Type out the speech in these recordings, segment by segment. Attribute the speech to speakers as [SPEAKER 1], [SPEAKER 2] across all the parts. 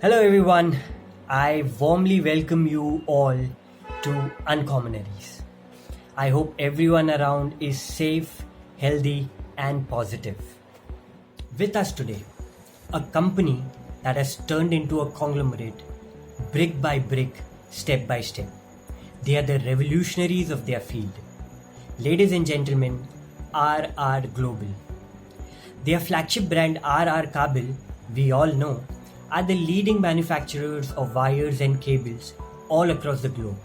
[SPEAKER 1] Hello, everyone. I warmly welcome you all to Uncommonaries. I hope everyone around is safe, healthy, and positive. With us today, a company that has turned into a conglomerate brick by brick, step by step. They are the revolutionaries of their field. Ladies and gentlemen, RR Global. Their flagship brand RR Kabil, we all know, are the leading manufacturers of wires and cables all across the globe.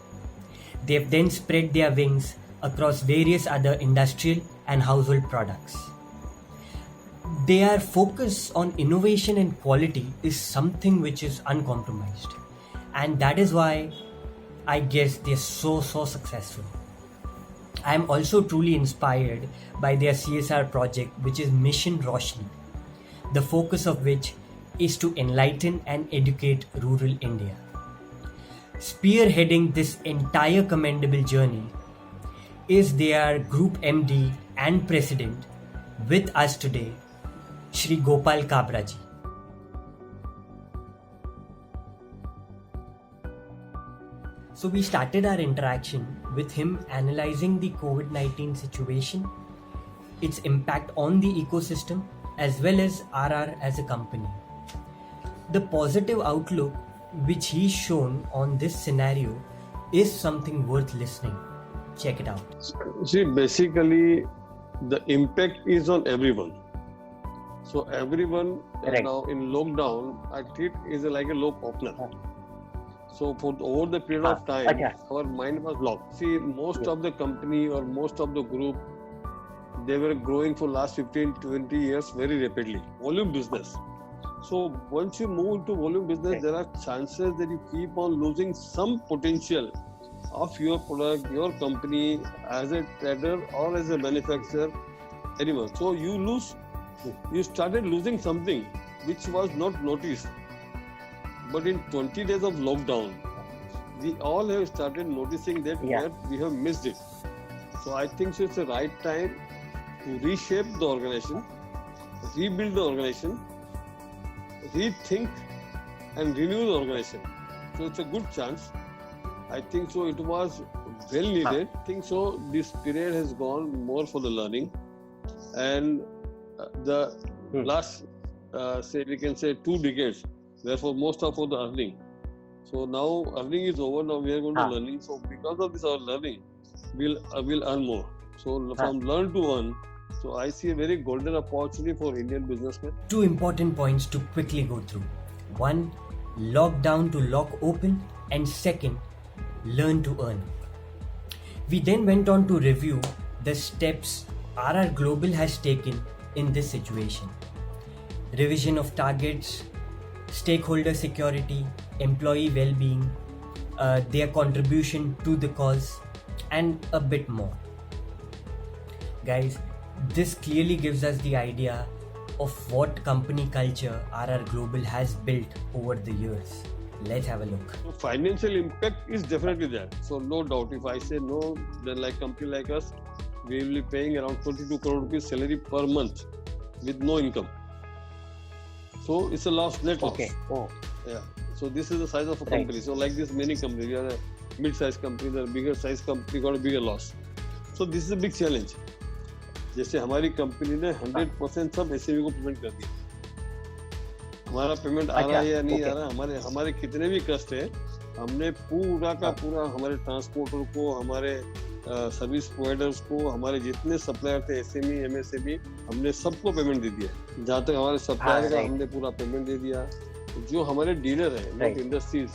[SPEAKER 1] They have then spread their wings across various other industrial and household products. Their focus on innovation and quality is something which is uncompromised, and that is why I guess they're so successful. I am also truly inspired by their CSR project, which is Mission Roshni, the focus of which is to enlighten and educate rural India. Spearheading this entire commendable journey is their Group MD and President with us today, Shri Gopal Kabra ji. So we started our interaction with him analyzing the COVID-19 situation, its impact on the ecosystem, as well as RR as a company. The positive outlook which he's shown on this scenario is something worth listening. Check it out.
[SPEAKER 2] See, basically, the impact is on everyone. So everyone now in lockdown, I treat is like a low opener. So for over the period of time, our mind was locked. See, most of the company or most of the group, they were growing for last 15-20 years very rapidly. Volume business. So once you move into volume business, there are chances that you keep on losing some potential of your product, your company as a trader or as a manufacturer, anyone. So you started losing something which was not noticed. But in 20 days of lockdown, we all have started noticing that we have missed it. So I think so it's the right time to reshape the organization, rebuild the organization, rethink and renew the organization. So it's a good chance. I think so it was well needed. I think so this period has gone more for the learning, and the last we can say 2 decades, therefore most of the earning. So now earning is over, now we are going to learning. So because of this our learning, we'll earn more. So from learn to earn, so I see a very golden opportunity for Indian businessmen.
[SPEAKER 1] 2 important points to quickly go through. 1, lock down to lock open, and second, learn to earn. We then went on to review the steps RR Global has taken in this situation. Revision of targets, stakeholder security, employee well-being, their contribution to the cause, and a bit more. Guys, this clearly gives us the idea of what company culture RR Global has built over the years. Let's have a look.
[SPEAKER 2] So financial impact is definitely there. So no doubt, if I say no, then like company like us, we will be paying around 22 crore rupees salary per month with no income. So it's a loss, net loss.
[SPEAKER 3] Okay. Oh.
[SPEAKER 2] Yeah. So this is the size of a company. So like this, many companies, we are a mid-sized company, the bigger size company got a bigger loss. So this is a big challenge. जैसे हमारी company ने 100% सब SME को payment कर दिया. हमारा payment आ रहा है या नहीं आ रहा, हमारे कितने भी कष्ट है, हमने पूरा का पूरा हमारे ट्रांसपोर्टर को, हमारे सर्विस प्रोवाइडर्स को, हमारे जितने सप्लायर थे एसएमई एमएसएमई, हमने सबको पेमेंट दे दिया. जहाँ तक हमारे सप्लायर का हमने पूरा पेमेंट दे दिया. जो हमारे डीलर है, नॉट इंडस्ट्रीज,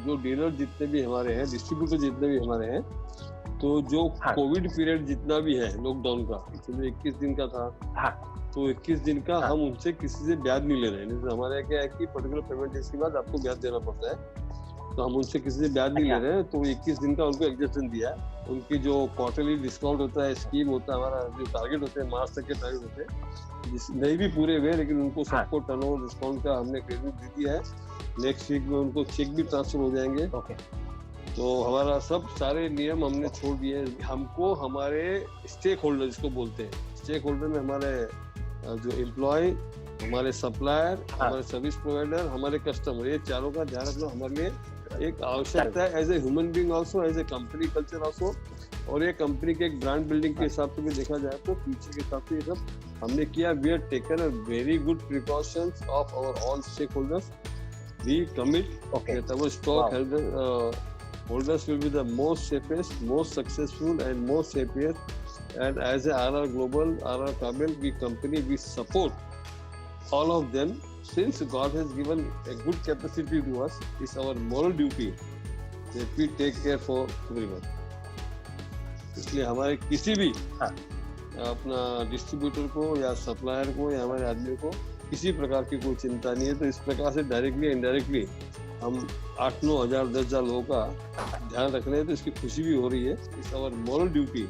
[SPEAKER 2] जो डीलर जितने भी हमारे हैं, डिस्ट्रीब्यूटर जितने भी हमारे हैं, तो जो कोविड पीरियड जितना भी है लॉकडाउन का, इसमें 21 दिन का था, तो 21 दिन का हम उनसे किसी से ब्याज नहीं ले रहे हैं. हमारे क्या है कि पर्टिकुलर पेमेंट इसके बाद आपको ब्याज देना पड़ता है, तो हम उनसे किसी से ब्याज नहीं ले रहे हैं. तो 21 दिन का उनको एडजस्टमेंट दिया है. उनकी जो क्वार्टरली डिस्काउंट होता है, स्कीम होता है, हमारा जो टारगेट होते हैं, मार्च तक के टारगेट होते हैं, नहीं भी पूरे हुए, लेकिन उनको सबको टर्नओवर डिस्काउंट का हमने क्रेडिट दे दिया है. नेक्स्ट वीक में उनको चेक भी ट्रांसफर हो जाएंगे. तो हमारा सब सारे नियम हमने छोड़ दिए. हमको हमारे स्टेक होल्डर, जिसको बोलते हैं स्टेक होल्डर में, हमारे जो एम्प्लॉय, हमारे सप्लायर, हमारे सर्विस प्रोवाइडर, हमारे कस्टमर, ये चारों का ध्यान रखना हमारे लिए एक आवश्यकता है, as a human being also, as a company culture also. और ये कंपनी के एक ब्रांड बिल्डिंग के हिसाब से भी देखा जाए तो पीछे के हिसाब से ये सब हमने किया। We are taken a very good precautions of our all stakeholders. We commit that our stock holders will be the most safest, most successful and most happiest. And as a RR Global, RR Kabel, we support all of them. Since God has given a good capacity to us, it's our moral duty that we take care for everyone. इसलिए हमारे किसी भी अपना distributor को या supplier को या हमारे आदमी को किसी प्रकार की कोई चिंता नहीं है। तो इस प्रकार से डायरेक्टली इनडायरेक्टली हम 8-9 हज़ार 10 हज़ार लोगों का ध्यान रख रहे हैं, तो इसकी खुशी भी हो रही है। It's our moral duty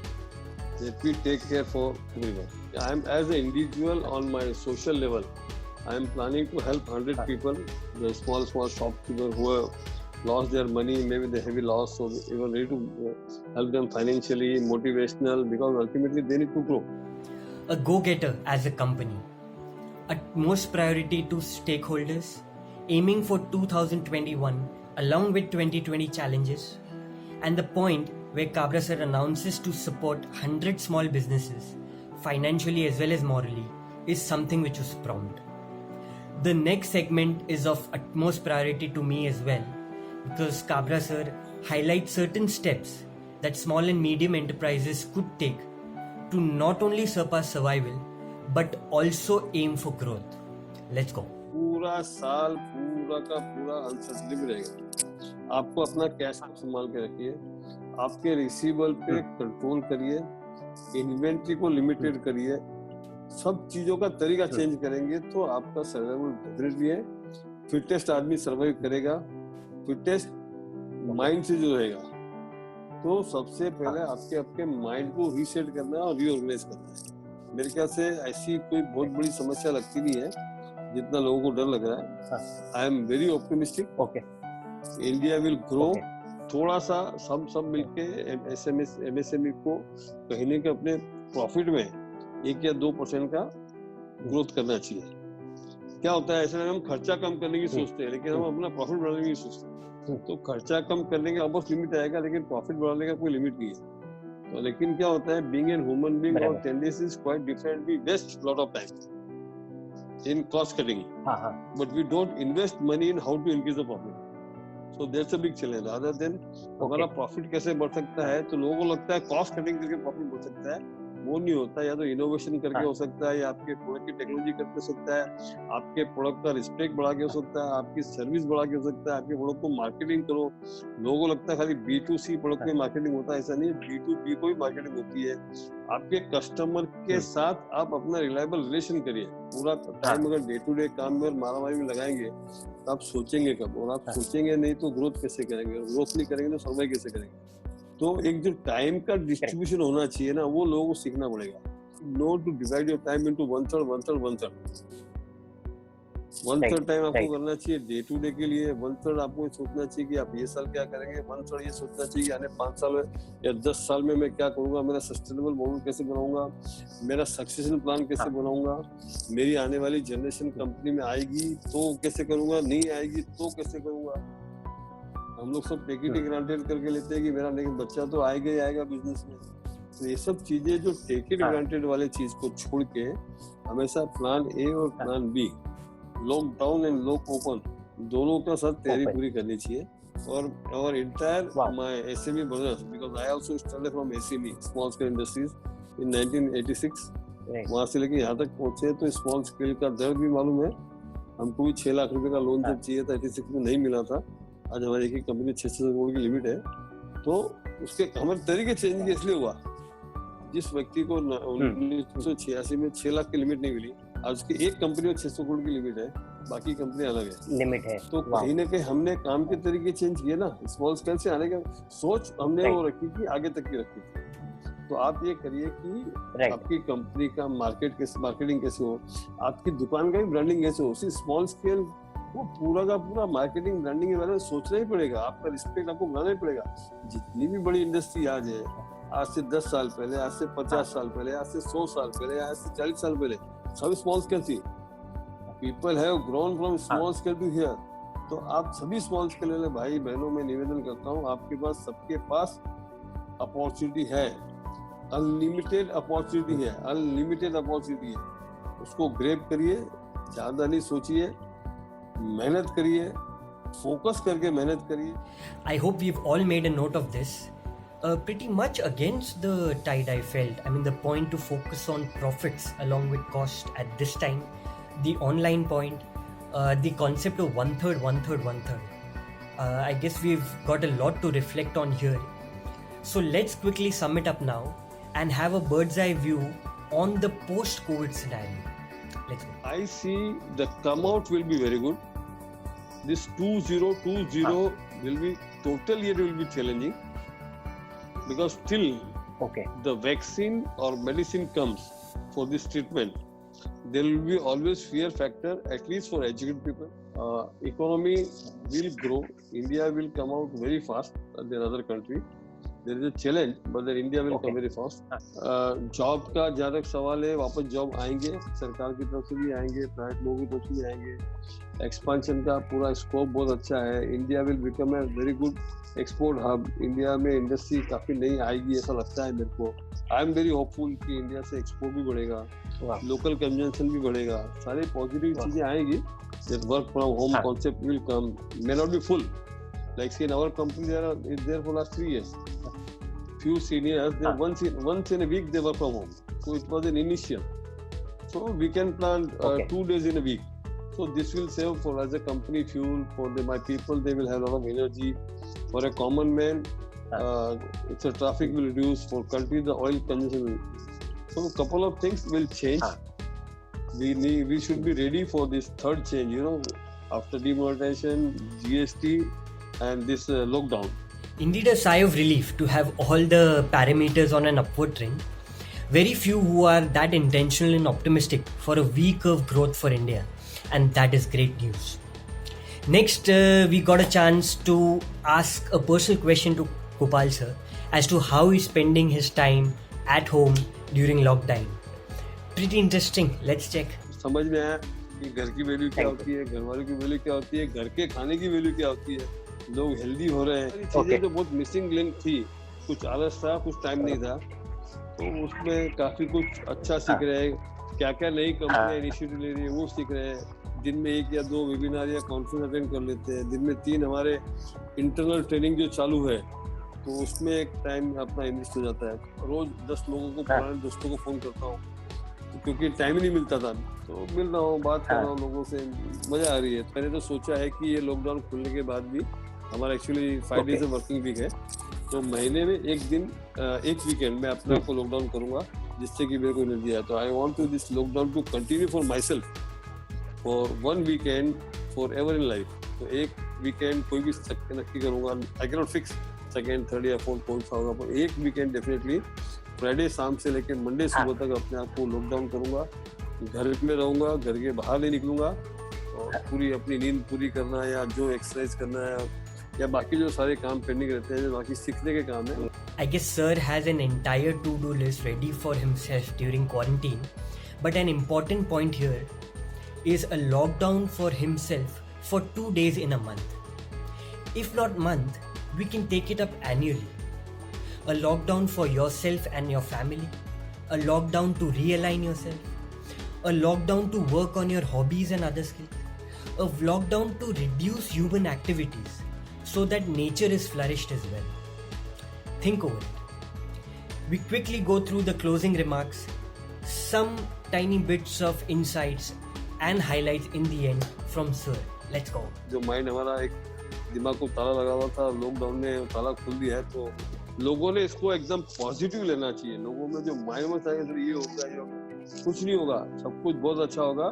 [SPEAKER 2] that we take care for everyone. I am, as an individual on my social level, I am planning to help 100 people, the small shopkeepers who have lost their money, maybe they have lost, so we are ready to help them financially, motivational, because ultimately they need to grow.
[SPEAKER 1] A go-getter as a company. Utmost priority to stakeholders, aiming for 2021 along with 2020 challenges, and the point where Kabra sir announces to support 100 small businesses, financially as well as morally, is something which was prompt. The next segment is of utmost priority to me as well, because Kabra sir highlights certain steps that small and medium enterprises could take to not only surpass survival, but also aim for growth. Let's go.
[SPEAKER 2] पूरा साल पूरा का पूरा uncertainty में रहेगा। आपको अपना cash को संभाल के रखिए, आपके रिसीवेबल पे कंट्रोल करिए, इन्वेंट्री को लिमिटेड करिए, सब चीजों का तरीका चेंज करेंगे तो आपका सर्वाइवल डेफिनेटली है। फिटेस्ट आदमी सर्वाइव करेगा, फिटेस्ट माइंड से जो रहेगा। तो सबसे पहले आपके आपके माइंड को रीसेट करना है और रीऑर्गेनाइज करना है। मेरे ख्याल से ऐसी कोई बहुत बड़ी समस्या लगती नहीं है जितना लोगों को डर लग रहा है। I am very optimistic. India will grow. थोड़ा सा सब मिलके एमएसएमई को कहीं ना कहीं अपने प्रॉफिट में 1 या 2% का ग्रोथ करना चाहिए। क्या होता है, ऐसे में हम खर्चा कम करने की सोचते हैं लेकिन हम अपना प्रॉफिट बढ़ाने की सोचते हैं। तो खर्चा कम करने का ऑलमोस्ट लिमिट आएगा, लेकिन प्रॉफिट बढ़ाने का कोई लिमिट नहीं है। तो लेकिन क्या होता है, बीइंग एन ह्यूमन बीइंग और tendency is quite different. We waste lot of time in cost cutting, but we don't invest money in how to increase the profit. So that's a big challenge. Rather than हमारा profit कैसे बढ़ सकता है, तो लोगों को लगता है कॉस्ट कटिंग करके प्रॉफिट बढ़ सकता है। वो नहीं होता। या तो इनोवेशन करके हो सकता है, या आपके प्रोडक्ट की टेक्नोलॉजी करके हो सकता है, आपके प्रोडक्ट का रिस्पेक्ट बढ़ा के हो सकता है, आपकी सर्विस बढ़ा के हो सकता है, आपके प्रोडक्ट को मार्केटिंग करो। लोगों को लगता है खाली B2C प्रोडक्ट में मार्केटिंग होता है, ऐसा नहीं है। B2B को भी मार्केटिंग होती है। आपके कस्टमर के साथ आप अपना रिलायबल रिलेशन करिए। पूरा टाइम अगर डे टू डे काम में और मारामारी में लगाएंगे तो आप सोचेंगे कब, और आप सोचेंगे नहीं तो ग्रोथ कैसे करेंगे, और ग्रोथ नहीं करेंगे तो सर्वाइव कैसे करेंगे। तो एक जो टाइम का डिस्ट्रीब्यूशन होना चाहिए ना, वो लोगों को सीखना पड़ेगा। Know to divide your time into 1/3 time आपको करना चाहिए डे टू डे के लिए। 1/3 आपको सोचना चाहिए कि आप ये साल क्या करेंगे। 1/3 ये सोचना चाहिए आने 5 साल में या 10 साल में मैं क्या करूंगा, मेरा सस्टेनेबल मॉडल कैसे बनाऊंगा, मेरा सक्सेशन प्लान कैसे बनाऊंगा, मेरी आने वाली जनरेशन कंपनी में आएगी तो कैसे करूंगा, नहीं आएगी तो कैसे करूंगा। हम लोग सब टेक इट ग्रांटेड करके लेते हैं कि मेरा लेकिन बच्चा तो आएगा ही आएगा बिजनेस में। तो ये सब चीजें जो टेक इट ग्रांटेड वाले चीज को छोड़ के हमेशा प्लान ए और plan B, lockdown and lock open, दोनों का साथ तैयारी पूरी करनी चाहिए। और entire my SME brothers, because I also started from SME small scale industries in 1986। वहां से लेके यहाँ तक पहुंचे तो स्मॉल स्केल का दर्द भी मालूम है। हमको भी 6 लाख रुपए का लोन जब चाहिए था 86 में, नहीं मिला था। आज हमारी एक कंपनी 600 करोड़ की लिमिट है। तो उसके हमारे तरीके चेंज इसलिए हुआ, जिस व्यक्ति को 1986 में 6 लाख की लिमिट नहीं मिली, आज उसकी एक कंपनी में 600 करोड़ की लिमिट है, बाकी कंपनी अलग है, लिमिट है। तो कहीं ना कहीं हमने काम के तरीके चेंज किए ना। स्मॉल स्केल से आने का सोच हमने वो रखी कि आगे तक की रखी थी। तो आप ये करिए कि आपकी कंपनी का मार्केटिंग कैसे हो, आपकी दुकान का भी ब्रांडिंग कैसे हो। उसी स्मॉल स्केल वो पूरा का पूरा मार्केटिंग ब्रांडिंग के बारे में सोचना ही पड़ेगा। आपका रिस्पेक्ट आपको बनाना ही पड़ेगा। जितनी भी बड़ी इंडस्ट्री आज है, आज से 10 साल पहले, आज से 50 साल पहले, आज से 100 साल पहले, आज से 40 साल पहले, सब स्मॉल स्केल थी। People have grown from small scale to here. तो आप सभी स्मॉल स्केल वाले भाई बहनों में निवेदन करता हूँ, आपके पास सबके पास अपॉर्चुनिटी है, अनलिमिटेड अपॉर्चुनिटी है, उसको ग्रैब करिए, ज्यादा नहीं सोचिए, मेहनत करिए, फोकस करके मेहनत करिए.
[SPEAKER 1] I hope we've all made a note of this. Pretty much against the tide I felt. I mean, the point to focus on profits along with cost at this time, the online point, the concept of one third. I guess we've got a lot to reflect on here. So let's quickly sum it up now and have a bird's eye view on the post-COVID scenario. Let's go.
[SPEAKER 2] I see the come out will be very good. This 2020 will be totally, it will be challenging, because till the vaccine or medicine comes for this treatment, there will be always fear factor, at least for educated people. Economy will grow, India will come out very fast than other country. There is a challenge, but then India will come very fast. Job का जहाँ तक सवाल है, वापस job आएंगे, सरकार की तरफ से भी आएंगे, प्राइवेट लोगों की तरफ से भी आएंगे. एक्सपेंशन का पूरा स्कोप बहुत अच्छा है. India will become a very good export hub. India में इंडस्ट्री काफी नई आएगी, ऐसा लगता है मेरे को. आई एम वेरी होपफुल कि इंडिया से एक्सपोर्ट भी बढ़ेगा, लोकल कंजम्पशन भी बढ़ेगा, सारी पॉजिटिव चीजें आएंगी. Work from home concept will come, may not be full. Like see, in our company, is there for last 3 years. Few seniors, they once in a week they work from home. So it was an initial. So we can plan 2 days in a week. So this will save for as a company fuel for my people. They will have a lot of energy. For a common man, it's a traffic will reduce. For country, the oil consumption will. So a couple of things will change. We should be ready for this third change. After demonetization, GST. And this lockdown.
[SPEAKER 1] Indeed, a sigh of relief to have all the parameters on an upward trend. Very few who are that intentional and optimistic for a V-curve growth for India, and that is great news. Next, we got a chance to ask a personal question to Gopal sir as to how he's spending his time at home during lockdown. Pretty interesting. Let's check.
[SPEAKER 2] समझ में आया कि घर की value क्या होती है, घर वालों की वैल्यू क्या होती है, घर के खाने की वैल्यू क्या होती है, लोग हेल्दी हो रहे हैं. चीजें तो बहुत मिसिंग लिंक थी, कुछ आलस था, कुछ टाइम नहीं था, तो उसमें काफी कुछ अच्छा सीख रहे हैं. क्या क्या नई कंपनियां इनिशिएटिव ले रही है वो सीख रहे हैं. दिन में 1 या 2 वेबिनार या कॉन्फ्रेंस अटेंड कर लेते हैं. दिन में 3 हमारे इंटरनल ट्रेनिंग जो चालू है, तो उसमें एक टाइम अपना इन्वेस्ट हो जाता है. रोज 10 लोगों को, पुराने दोस्तों को फोन करता हूँ, क्योंकि टाइम नहीं मिलता था. तो मिल रहा हूँ, बात कर रहा हूँ लोगों से, मजा आ रही है. मैंने तो सोचा है कि ये लॉकडाउन खुलने के बाद भी हमारा एक्चुअली 5 डेज वर्किंग वीक है, तो महीने में एक दिन, एक वीकेंड में अपने आप को लॉकडाउन करूंगा, जिससे कि मेरे को एनर्जी आए. तो I want to this lockdown to continue for myself for 1 weekend forever in life. तो एक वीकेंड कोई भी नक्की करूंगा, I can not fix second, third या फोर्थ कौन सा होगा, पर एक वीकेंड डेफिनेटली फ्राइडे शाम से लेकर मंडे सुबह तक अपने आप को लॉकडाउन करूंगा. घर में रहूंगा, घर के बाहर नहीं निकलूंगा, और पूरी अपनी नींद पूरी करना है, या जो एक्सरसाइज करना है, या बाकी जो सारे काम पेंडिंग रहते हैं, बाकी सीखने के काम है.
[SPEAKER 1] I guess sir has an entire to-do list ready for himself during quarantine, but an important point here is a lockdown for himself for 2 days in a month. If not month, we can take it up annually. A lockdown for yourself and your family, a lockdown to realign yourself, a lockdown to work on your hobbies and other skills, a lockdown to reduce human activities so that nature is flourished as well. Think over it. We quickly go through the closing remarks, some tiny bits of insights and highlights in the end from sir. Let's go.
[SPEAKER 2] जो mind हमारा एक दिमाग को ताला लगा हुआ था, lockdown ने ताला खोल दिया है, तो लोगों ने इसको एकदम पॉजिटिव लेना चाहिए. लोगों में जो माइंड में था ये होगा, कुछ नहीं होगा, सब कुछ बहुत अच्छा होगा.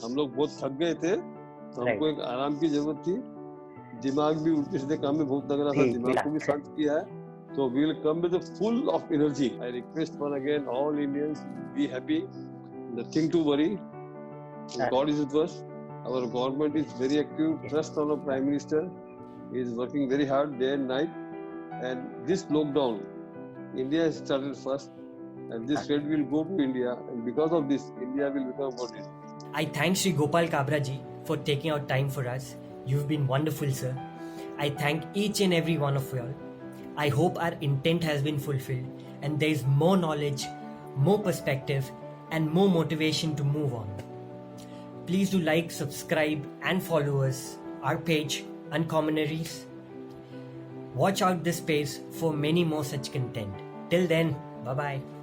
[SPEAKER 2] हम लोग बहुत थक गए थे, तो हमको एक आराम की जरूरत थी. दिमाग भी उल्टे सीधे काम में बहुत लग रहा था, दिमाग को भी शांत किया है. So we will come with a full of energy. I request once again all Indians, be happy, nothing to worry. God is with us. Our government is very active. Trust on our Prime Minister. He is working very hard day and night. And this lockdown, India has started first, and this trade will go to India. And because of this, India will become what it is.
[SPEAKER 1] I thank Sri Gopal Kabra ji for taking out time for us. You've been wonderful, sir. I thank each and every one of you all. I hope our intent has been fulfilled and there is more knowledge, more perspective, and more motivation to move on. Please do like, subscribe, and follow us, our page, Uncommonaries. Watch out this space for many more such content. Till then, bye bye.